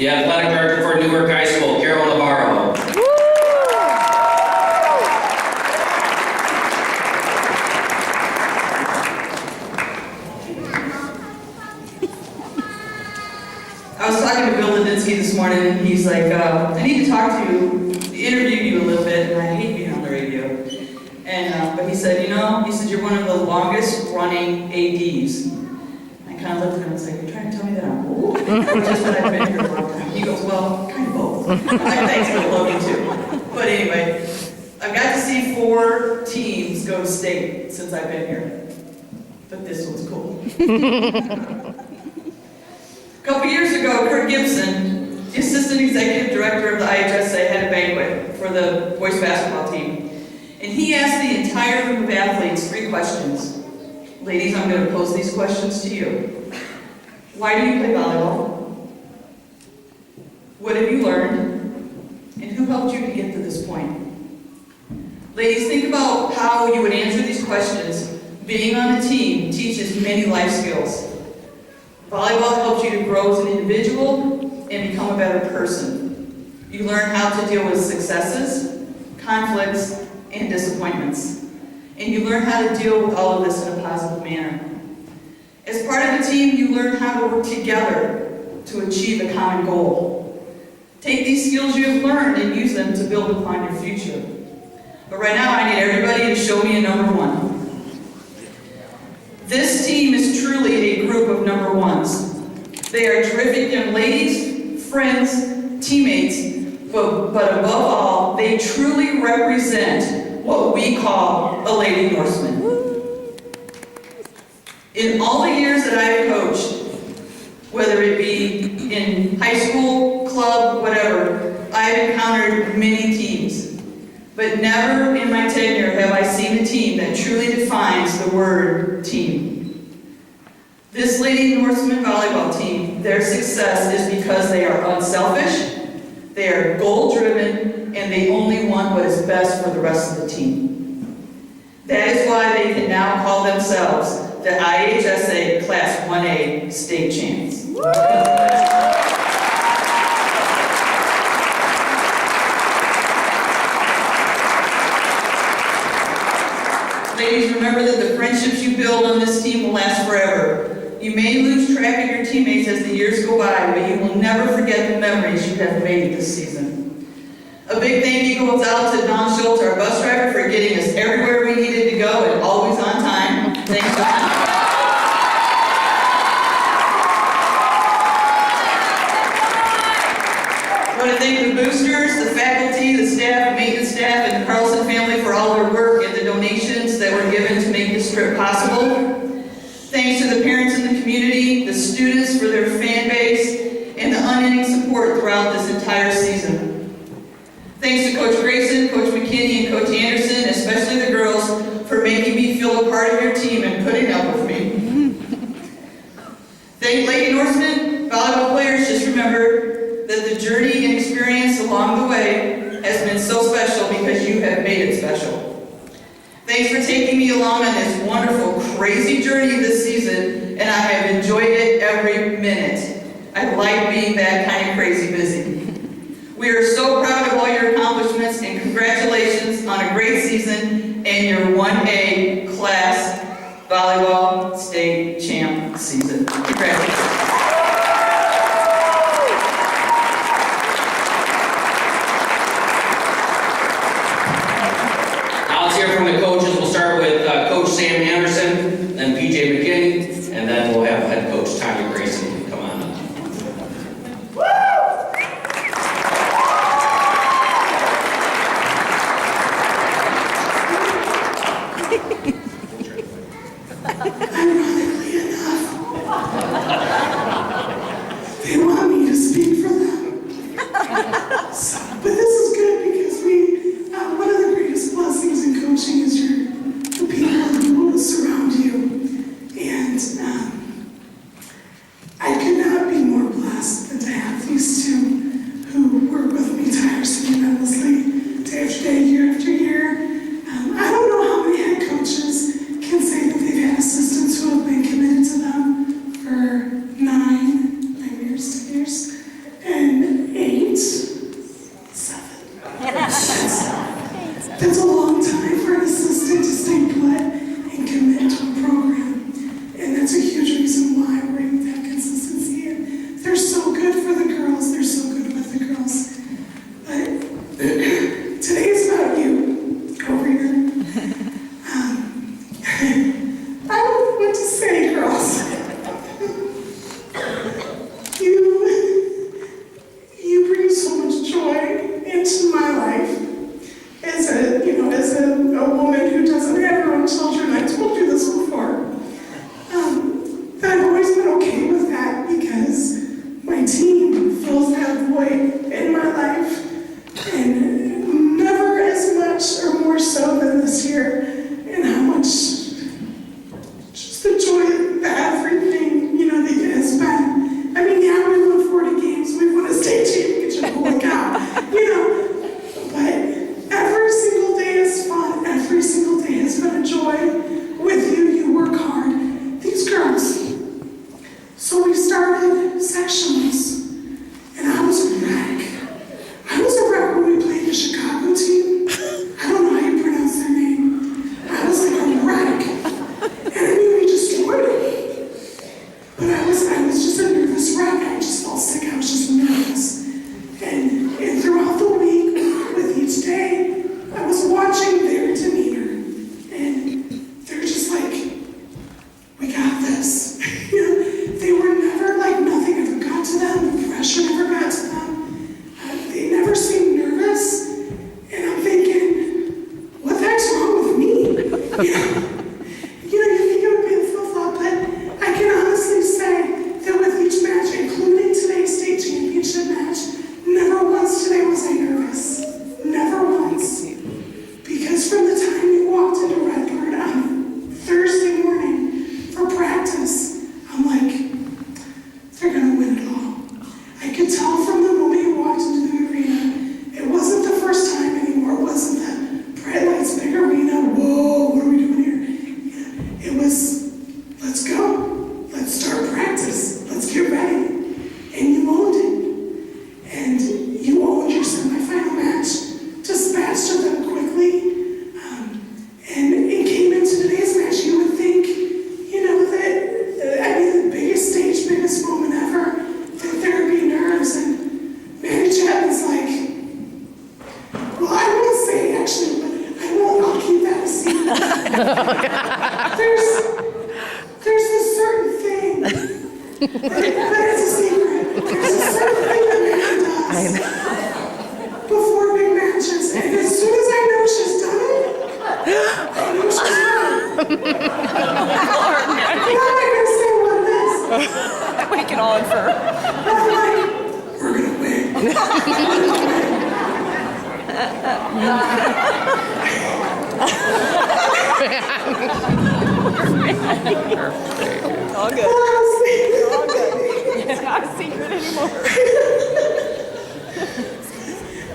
the athletic director for Newark High School, Carol Navarro. I was talking to Bill Ladinsky this morning, and he's like, I need to talk to you, interview you a little bit, and I hate being on the radio. And but he said, you're one of the longest running ADs. I kind of looked at him and was like, you're trying to tell me that I'm old? Or just that I've been here a long time? He goes, well, kind of both. I'm like, thanks, I love you too. But anyway, I've got to see 4 teams go to state since I've been here. But this one's cool. A couple years ago, Kurt Gibson, the assistant executive director of the IHSA, had a banquet for the boys basketball team. And he asked the entire group of athletes 3 questions. Ladies, I'm going to pose these questions to you. Why do you play volleyball? What have you learned? And who helped you to get to this point? Ladies, think about how you would answer these questions. Being on a team teaches many life skills. Volleyball helps you to grow as an individual and become a better person. You learn how to deal with successes, conflicts, and disappointments. And you learn how to deal with all of this in a positive manner. As part of a team, you learn how to work together to achieve a common goal. Take these skills you have learned and use them to build upon your future. But right now, I need everybody to show me a number 1. This team is truly a group of number 1s. They are terrific young ladies, friends, teammates, but above all, they truly represent what we call a Lady Norseman. In all the years that I've coached, whether it be in high school, club, whatever, I've encountered many teams. But never in my tenure have I seen a team that truly defines the word team. This Lady Norseman volleyball team, their success is because they are unselfish, they are goal-driven, and they only want what is best for the rest of the team. That is why they can now call themselves the IHSA Class 1A state champs. Ladies, remember that the friendships you build on this team will last forever. You may lose track of your teammates as the years go by, but you will never forget the memories you have made this season. A big thank you goes out to Don Schultz, our bus driver, for getting us everywhere we needed to go and always on time. Thanks, Don. I want to thank the boosters, the faculty, the staff, maintenance staff, and the Carlson family for all their work and the donations that were given to make this trip possible. Thanks to the parents in the community, the students for their fan base, and the unending support throughout this entire season. Thanks to Coach Grayson, Coach McKinney, and Coach Anderson, especially the girls, for making me feel a part of your team and putting up with me. Thank Lady Norseman volleyball players. Just remember that the journey and experience along the way has been so special because you have made it special. Thanks for taking me along on this wonderful, crazy journey this season, and I have enjoyed it every minute. I like being that kind of crazy busy. We are so proud of all your accomplishments, and congratulations on a great season and your 1A class volleyball state champ season. Congratulations. From the coaches, we'll start with Coach Sam Anderson, then PJ McKinney, and then we'll have head coach Tanya Grayson come on up. Ironically enough, they want me to speak for them. But this is good because one of the greatest blessings in coaching is the people who will surround you. And I could not be more blessed than to have these two who work with me tirelessly and endlessly, day after day, year after year. I don't know how many head coaches can say that they've had assistants who have been committed to them for 9 years. joy in my life, and never as much or more so than this year, and how much just the joy that everything, that it has been. I mean, yeah, we won 40 games, we won a state championship, holy cow, but every single day is fun, every single day has been a joy. With you, you work hard. These girls. So we started sectionals, and I was a wreck. I was a wreck when we played the Chicago team. I don't know how you pronounce their name. I was like a wreck. And I mean, we destroyed it. But I was just a nervous wreck. I just felt sick. I was just nervous. And throughout the week, with each day, I was watching their demeanor. And they're just like, we got this. They were never like, nothing ever got to them. The pressure never got to them. They never seemed nervous. And I'm thinking, what the heck's wrong with me? You think it would be a flip-flop, but I can honestly say that with each match, including today's state championship match, never once today was I nervous. Never once. Because from the time you walked into Redbird on Thursday morning for practice, I'm like, they're gonna win it all. I could tell from the moment you walked into the arena, it wasn't the first time anymore. It wasn't the bright lights, big arena, whoa, what are we doing here? It was, let's go. Let's start practice. Let's get ready. And you owned it. And you owned your semifinal match, dispatched of them quickly, and it came into today's match. You would think, the biggest stage, biggest moment ever, that there would be nerves. And Manny Chapman's like, well, I won't say actually, but I won't, I'll keep that a secret. There's a certain thing, but it's a secret. There's a certain thing that Manny does before big matches. And as soon as I know she's done it, I know she's done it. I'm not going to say what it is. We can all infer. But I'm like, we're going to win. We're gonna win. All good. Honestly. All good. It's not a secret anymore.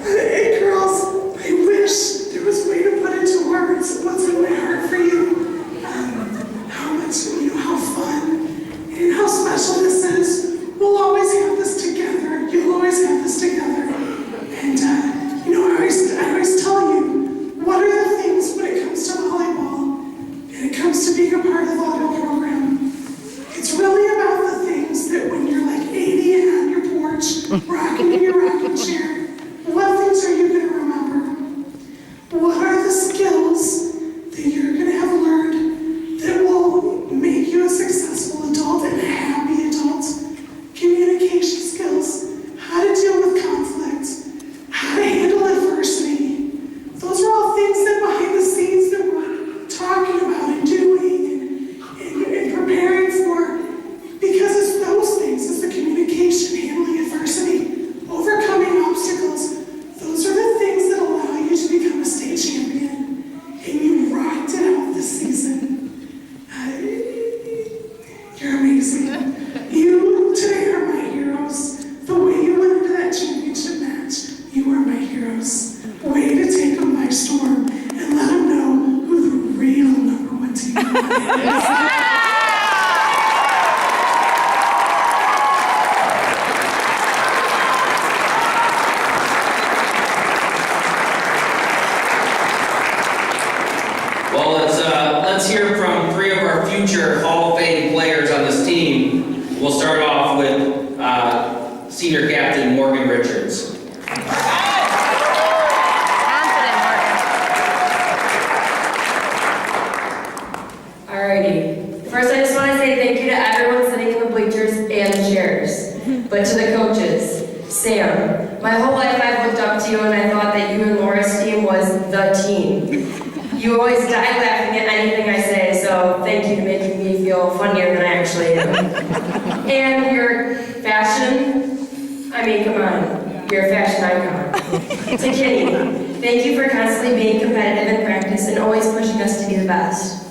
Hey girls, I wish there was a way to put into words what's in my heart for you. How much, how fun and how special this is. We'll always have this together. You'll always have this together. And, I always tell you, what are the things when it comes to volleyball and it comes to being a part of the volleyball program? It's really about the things that when you're like 80 and on your porch, rocking in your rocking chair, what things are you going to remember? What are the skills that you're going to have learned that will make you a successful adult and a happy adult? Communication skills, how to deal with conflict, how to handle adversity. Those are all things that behind the scenes that we're talking about and doing and preparing for, because it's those things, it's the communication, handling adversity, overcoming obstacles. Those are the things that allow you to become a state champion, and you rocked it out this season. You're amazing. You today are my heroes. The way you went into that championship match, you are my heroes. Way to take them by storm and let them know who the real #1 team is. Well, let's hear from 3 of our future Hall of Fame players on this team. We'll start off with senior captain Morgan Richards. Alrighty. First, I just want to say thank you to everyone sitting in the bleachers and the chairs. But to the coaches, Sam, my whole life I've looked up to you and I thought that you and Laura's team was the team. You always die laughing at anything I say, so thank you for making me feel funnier than I actually am. And your fashion, I mean, come on. you're a fashion icon. To Kitty, thank you for constantly being competitive in practice and always pushing us to be the best.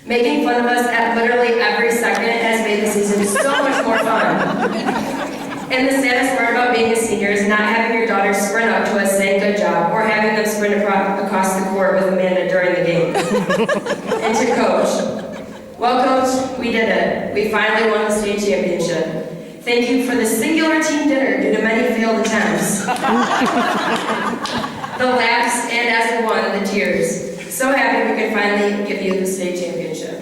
Making fun of us at literally every second has made the season so much more fun. And the saddest part about being a senior is not having your daughter sprint up to us saying good job, or having them sprint across the court with Amanda during the game. And to Coach, well Coach, we did it. We finally won the state championship. Thank you for the singular team dinner due to many failed attempts. The laughs, and as we won, the tears. So happy we could finally give you the state championship.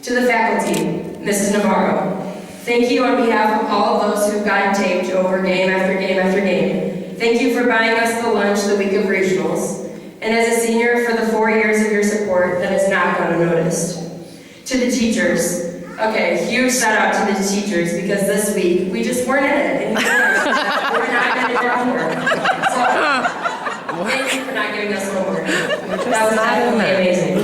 To the faculty, Mrs. Navarro, thank you on behalf of all of those who've gotten taped over game after game after game. Thank you for buying us the lunch the week of regionals. And as a senior, for the 4 years of your support that has not gone unnoticed. To the teachers, okay, huge shout out to the teachers because this week we just weren't in it anymore. We're not going to do our homework. So, thank you for not giving us homework. That was definitely amazing.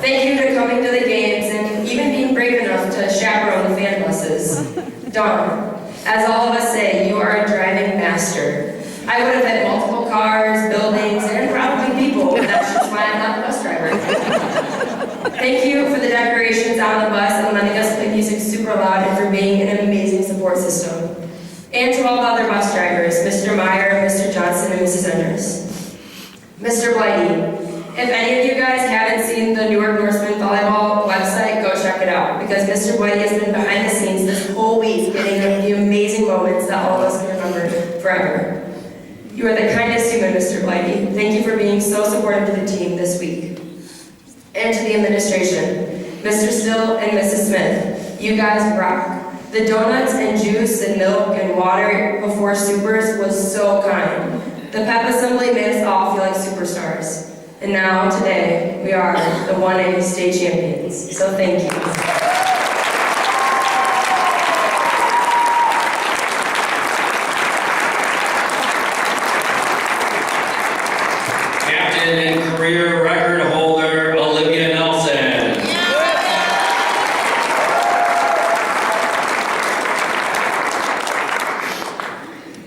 Thank you for coming to the games and even being brave enough to chaperone the fan buses. Dawn, as all of us say, you are a driving master. I would have hit multiple cars, buildings, and probably people, but that's just why I'm not a bus driver. Thank you for the decorations on the bus and letting us play music super loud and for being an amazing support system. And to all the other bus drivers, Mr. Meyer, Mr. Johnson, and Mrs. Enders. Mr. Blighty, if any of you guys haven't seen the Newark Norseman Volleyball website, go check it out, because Mr. Blighty has been behind the scenes this whole week getting the amazing moments that all of us can remember forever. You are the kindest human, Mr. Blighty. Thank you for being so supportive to the team this week. And to the administration, Mr. Still and Mrs. Smith, you guys rock. The donuts and juice and milk and water before supers was so kind. The pep assembly made us all feel like superstars. And now, today, we are the 1A state champions. So thank you. Captain and career record holder, Olivia Nelson.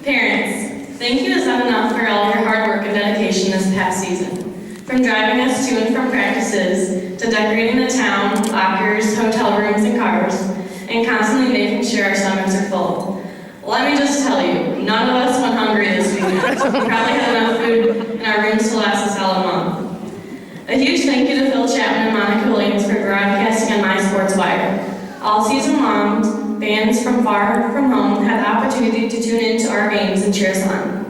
Parents, thank you is not enough for all your hard work and dedication this past season. From driving us to and from practices, to decorating the town, lockers, hotel rooms, and cars, and constantly making sure our stomachs are full. Let me just tell you, none of us went hungry this weekend. We probably had enough food in our rooms to last us all a month. A huge thank you to Phil Chapman and Monica Williams for broadcasting on My Sports Wire. All season long, fans from far from home had the opportunity to tune in to our games and cheer us on.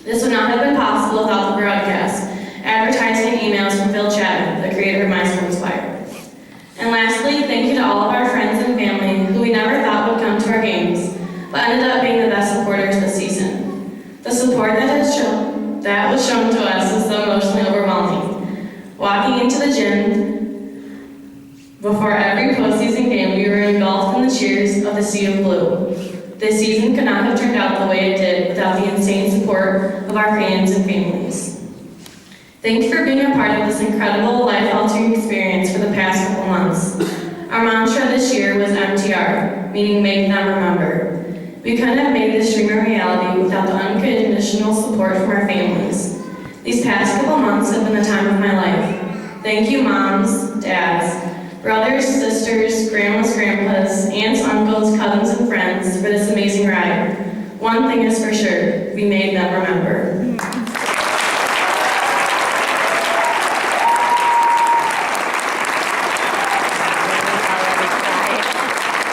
This would not have been possible without the broadcast, advertising, and emails from Phil Chapman, the creator of My Sports Wire. And lastly, thank you to all of our friends and family who we never thought would come to our games, but ended up being the best supporters this season. The support that was shown to us is so emotionally overwhelming. Walking into the gym before every postseason game, we were engulfed in the cheers of the sea of blue. This season could not have turned out the way it did without the insane support of our fans and families. Thank you for being a part of this incredible life-altering experience for the past couple months. Our mantra this year was MTR, meaning Make Them Remember. We couldn't have made this dream a reality without the unconditional support from our families. These past couple months have been the time of my life. Thank you, moms, dads, brothers, sisters, grandmas, grandpas, aunts, uncles, cousins, and friends for this amazing ride. One thing is for sure, we made them remember.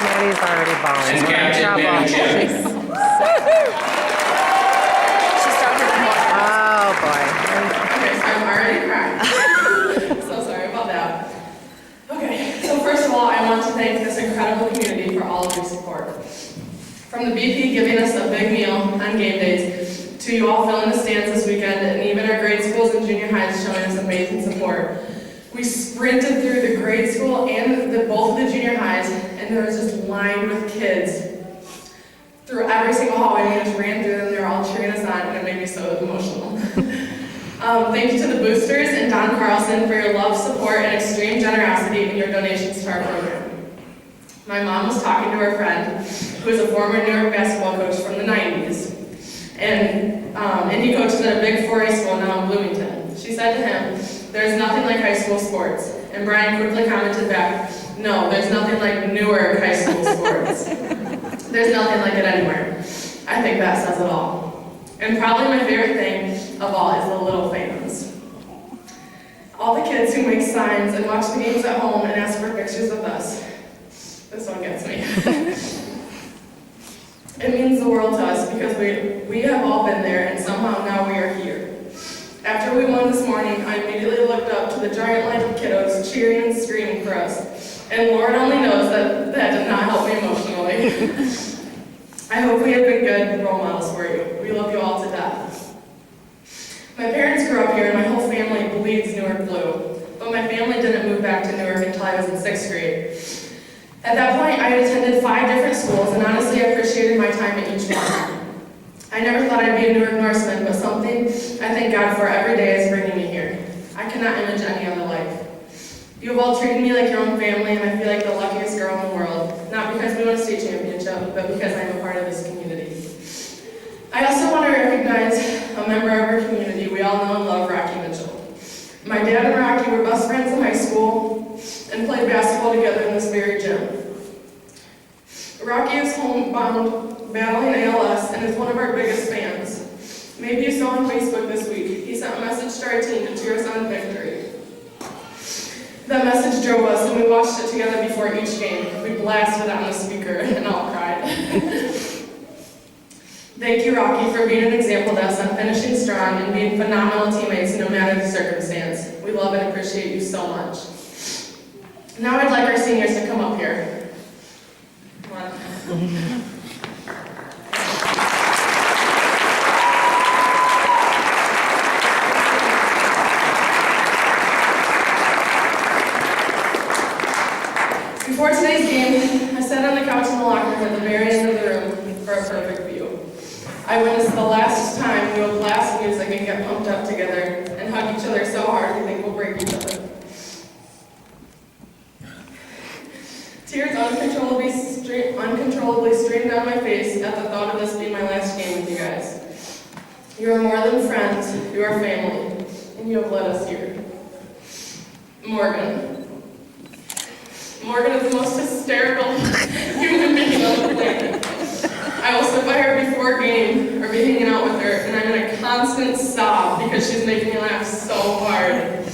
Maddie's already bawling. And Captain Maddie Chip. Oh boy. Okay, so I'm already crying. So sorry about that. Okay, so first of all, I want to thank this incredible community for all of your support. From the BP giving us a big meal on game days, to you all filling the stands this weekend, and even our grade schools and junior highs showing us amazing support. We sprinted through the grade school and both of the junior highs, and there was just lined with kids through every single hallway. We just ran through them. They were all cheering us on, and it made me so emotional. Thank you to the boosters and Don Carlson for your love, support, and extreme generosity in your donations to our program. My mom was talking to her friend, who is a former New York basketball coach from the 90s, and he coaches at a big 4A school now in Bloomington. She said to him, "There's nothing like high school sports." And Brian quickly commented back, "No, there's nothing like Newark high school sports. There's nothing like it anywhere." I think that says it all. And probably my favorite thing of all is the little fans. All the kids who make signs and watch the games at home and ask for pictures with us. This one gets me. It means the world to us because we have all been there and somehow now we are here. After we won this morning, I immediately looked up to the giant line of kiddos cheering and screaming for us. And Lord only knows that that did not help me emotionally. I hope we have been good role models for you. We love you all to death. My parents grew up here and my whole family bleeds Newark blue. But my family didn't move back to Newark until I was in 6th grade. At that point, I had attended 5 different schools and honestly appreciated my time at each one. I never thought I'd be a Newark Norseman, but something I thank God for every day is bringing me here. I cannot imagine any other life. You have all treated me like your own family, and I feel like the luckiest girl in the world. Not because we won a state championship, but because I'm a part of this community. I also want to recognize a member of our community we all know and love, Rocky Mitchell. My dad and Rocky were best friends in high school and played basketball together in this very gym. Rocky is homebound, battling ALS, and is one of our biggest fans. Maybe you saw on Facebook this week, he sent a message to our team to cheer us on victory. That message drove us, and we watched it together before each game. We blasted it on the speaker, and all cried. Thank you, Rocky, for being an example to us on finishing strong and being phenomenal teammates no matter the circumstance. We love and appreciate you so much. Now I'd like our seniors to come up here. Come on. Before today's game, I sat on the couch in the locker room at the very end of the room for a perfect view. I witnessed the last time we would blast music and get pumped up together and hug each other so hard we think we'll break each other. Tears uncontrollably streamed down my face at the thought of this being my last game with you guys. You are more than friends, you are family, and you have led us here. Morgan. Morgan is the most hysterical human being on the planet. I will sit by her before a game or be hanging out with her, and I'm in a constant sob because she's making me laugh so hard.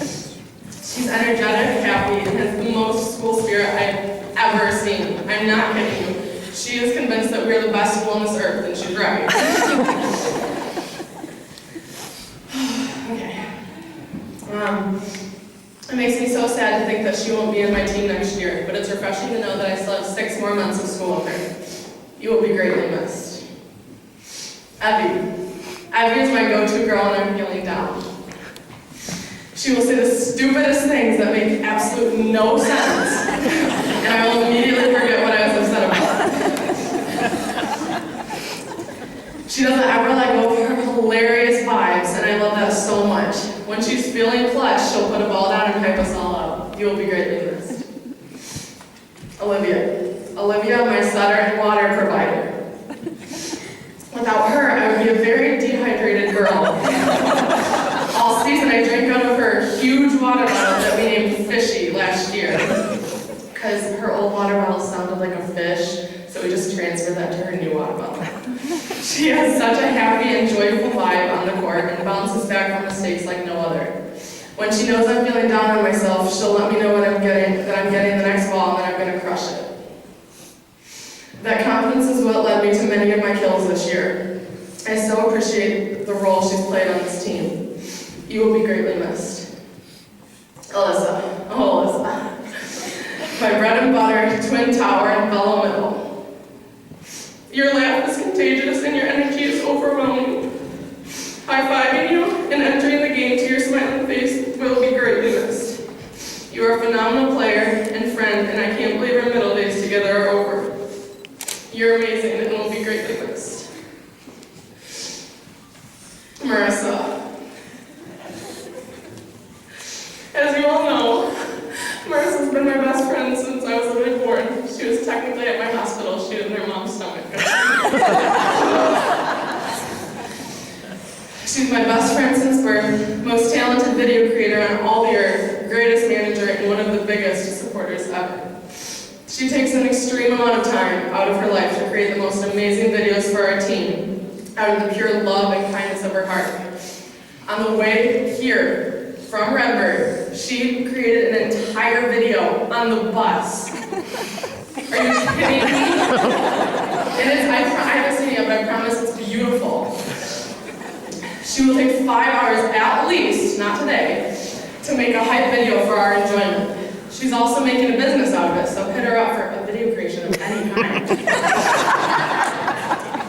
She's energetic, happy, and has the most school spirit I've ever seen. I'm not kidding you. She is convinced that we're the best school on this earth, and she's right. Okay. It makes me so sad to think that she won't be in my team next year, but it's refreshing to know that I still have 6 more months of school with her. You will be greatly missed. Evie. Evie is my go-to girl when I'm feeling down. She will say the stupidest things that make absolute no sense, and I will immediately forget what I was upset about. She doesn't ever let go of her hilarious vibes, and I love that so much. When she's feeling clutch, she'll put a ball down and hype us all up. You will be greatly missed. Olivia. Olivia, my Saturday water provider. Without her, I would be a very dehydrated girl. All season, I drank out of her huge water bottle that we named Fishy last year. Because her old water bottle sounded like a fish, so we just transferred that to her new water bottle. She has such a happy and joyful vibe on the court and bounces back from mistakes like no other. When she knows I'm feeling down on myself, she'll let me know that I'm getting the next ball and that I'm going to crush it. That confidence is what led me to many of my kills this year. I so appreciate the role she's played on this team. You will be greatly missed. Alyssa. Oh, Alyssa. My bread and butter, twin tower, and fellow middle. Your laugh is contagious and your energy is overwhelming. High-fiving you and entering the game to your smiling face will be greatly missed. You are a phenomenal player and friend, and I can't believe our middle days together are over. You're amazing and will be greatly missed. Marissa. As you all know, Marissa's been my best friend since I was really born. She was technically at my hospital. She was in her mom's stomach. She's my best friend since birth, most talented video creator on all the earth, greatest manager, and one of the biggest supporters ever. She takes an extreme amount of time out of her life to create the most amazing videos for our team, out of the pure love and kindness of her heart. On the way here from Redbird, she created an entire video on the bus. Are you kidding me? I haven't seen it, but I promise it's beautiful. She will take 5 hours at least, not today, to make a hype video for our enjoyment. She's also making a business out of it, so hit her up for a video creation of any kind.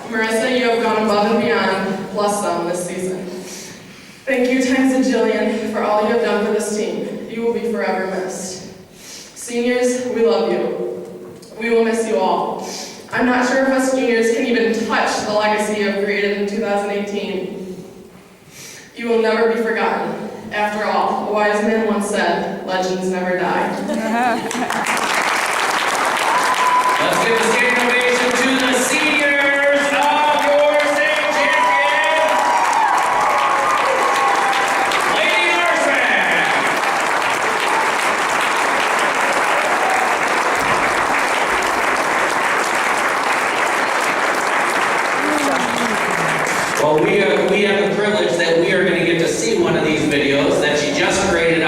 Marissa, you have gone above and beyond, plus some this season. Thank you times a jillion for all you have done for this team. You will be forever missed. Seniors, we love you. We will miss you all. I'm not sure if us juniors can even touch the legacy you have created in 2018. You will never be forgotten. After all, a wise man once said, legends never die. Let's give a standing ovation to the seniors of your state champion, Lady Norseman. Well, we have the privilege that we are going to get to see one of these videos that she just created